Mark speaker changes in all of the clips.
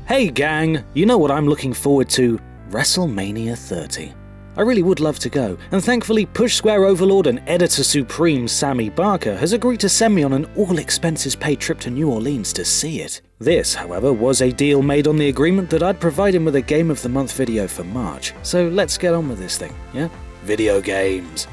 Speaker 1: Hey gang, you know what I'm looking forward to? WrestleMania 30. I really would love to go, and thankfully Push Square Overlord and Editor Supreme Sammy Barker has agreed to send me on an all-expenses-paid trip to New Orleans to see it. This, however, was a deal made on the agreement that I'd provide him with a Game of the Month video for March, so let's get on with this thing, yeah? Video games.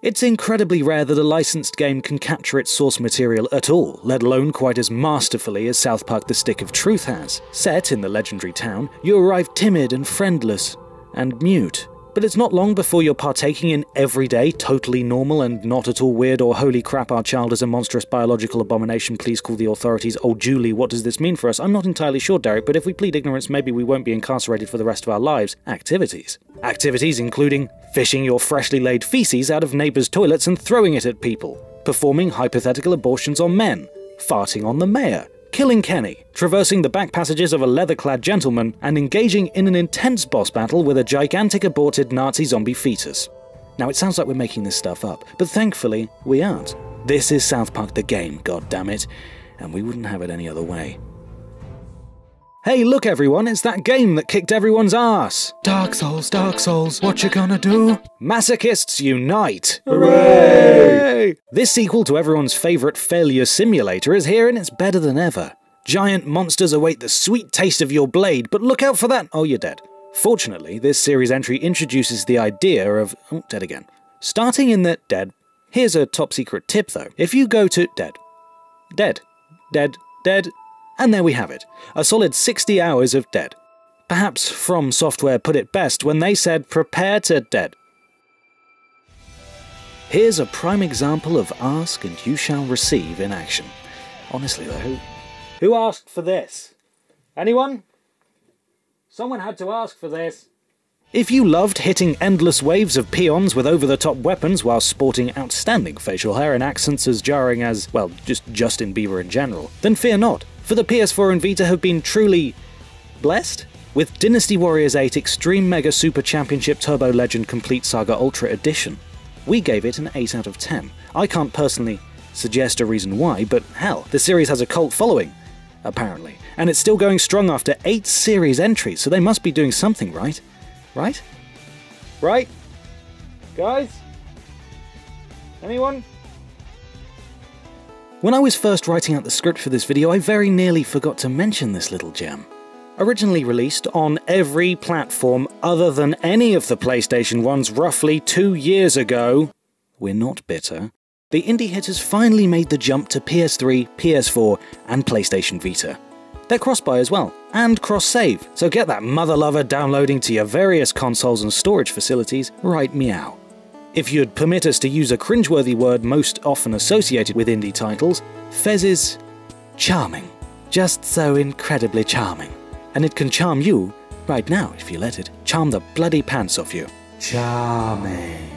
Speaker 1: It's incredibly rare that a licensed game can capture its source material at all, let alone quite as masterfully as South Park: The Stick of Truth has. Set in the legendary town, you arrive timid and friendless, and mute. But it's not long before you're partaking in everyday, totally normal and not at all weird or holy crap, our child is a monstrous biological abomination, please call the authorities, oh Julie, what does this mean for us? I'm not entirely sure, Derek, but if we plead ignorance maybe we won't be incarcerated for the rest of our lives. Activities. Activities including fishing your freshly laid feces out of neighbours' toilets and throwing it at people, performing hypothetical abortions on men, farting on the mayor, killing Kenny, traversing the back passages of a leather-clad gentleman, and engaging in an intense boss battle with a gigantic aborted Nazi zombie fetus. Now it sounds like we're making this stuff up, but thankfully we aren't. This is South Park the game, goddammit, and we wouldn't have it any other way. Hey look everyone, it's that game that kicked everyone's ass! Dark Souls, what you gonna do? Masochists unite! Hooray! This sequel to everyone's favourite failure simulator is here and it's better than ever. Giant monsters await the sweet taste of your blade, but look out for that! Oh, you're dead. Fortunately, this series entry introduces the idea of... oh, dead again. Starting in the... dead. Here's a top secret tip though. If you go to... dead. And there we have it, a solid 60 hours of dead. Perhaps From Software put it best when they said, prepare to dead. Here's a prime example of ask and you shall receive in action. Honestly though, who asked for this? Anyone? Someone had to ask for this. If you loved hitting endless waves of peons with over-the-top weapons while sporting outstanding facial hair and accents as jarring as, well, just Justin Bieber in general, then fear not. For the PS4 and Vita have been truly... blessed? With Dynasty Warriors 8 Xtreme Mega Super Championship Turbo Legend Complete Saga Ultra Edition. We gave it an 8 out of 10. I can't personally suggest a reason why, but hell, the series has a cult following, apparently. And it's still going strong after 8 series entries, so they must be doing something right. Right? Right? Guys? Anyone? When I was first writing out the script for this video, I very nearly forgot to mention this little gem. Originally released on every platform other than any of the PlayStation ones roughly 2 years ago, we're not bitter, the indie hit has finally made the jump to PS3, PS4, and PlayStation Vita. They're cross-buy as well, and cross-save, so get that mother lover downloading to your various consoles and storage facilities right meow. If you'd permit us to use a cringeworthy word most often associated with indie titles, Fez is charming. Just so incredibly charming. And it can charm you right now if you let it. Charm the bloody pants off you. Charming.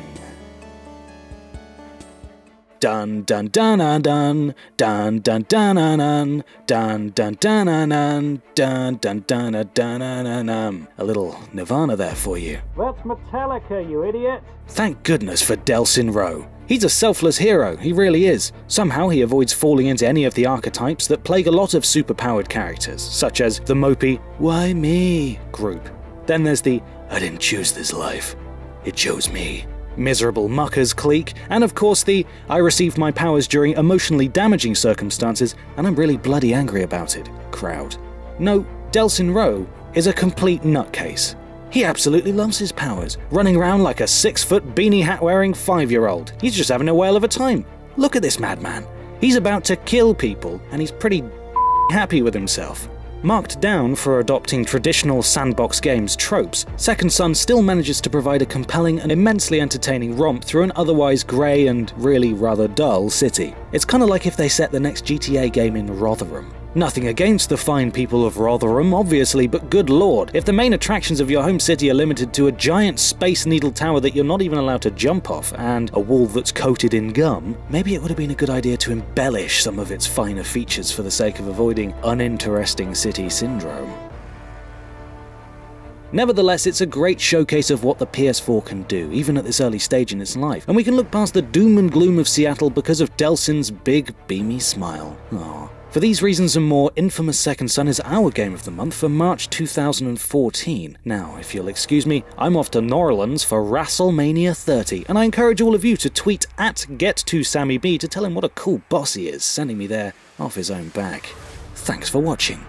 Speaker 1: Dun dun dun dun dun dun dun dun dun dun dun dun dun dun dun dun dun dun. A little Nirvana there for you. That's Metallica, you idiot. Thank goodness for Delsin Rowe. He's a selfless hero, he really is. Somehow he avoids falling into any of the archetypes that plague a lot of superpowered characters, such as the mopey, why me group. Then there's the, I didn't choose this life, it chose me. Miserable muckers clique, and of course the I received my powers during emotionally damaging circumstances and I'm really bloody angry about it crowd. No, Delsin Rowe is a complete nutcase. He absolutely loves his powers, running around like a 6-foot beanie hat wearing 5-year-old. He's just having a whale of a time. Look at this madman. He's about to kill people and he's pretty happy with himself. Marked down for adopting traditional sandbox games tropes, Second Son still manages to provide a compelling and immensely entertaining romp through an otherwise grey and really rather dull city. It's kinda like if they set the next GTA game in Rotherham. Nothing against the fine people of Rotherham, obviously, but good lord, if the main attractions of your home city are limited to a giant Space Needle tower that you're not even allowed to jump off, and a wall that's coated in gum, maybe it would have been a good idea to embellish some of its finer features for the sake of avoiding uninteresting city syndrome. Nevertheless, it's a great showcase of what the PS4 can do, even at this early stage in its life, and we can look past the doom and gloom of Seattle because of Delsin's big, beamy smile. Aww. For these reasons and more, inFamous Second Son is our game of the month for March 2014. Now, if you'll excuse me, I'm off to New Orleans for WrestleMania 30, and I encourage all of you to tweet at @GetToSammyB to tell him what a cool boss he is, sending me there off his own back. Thanks for watching.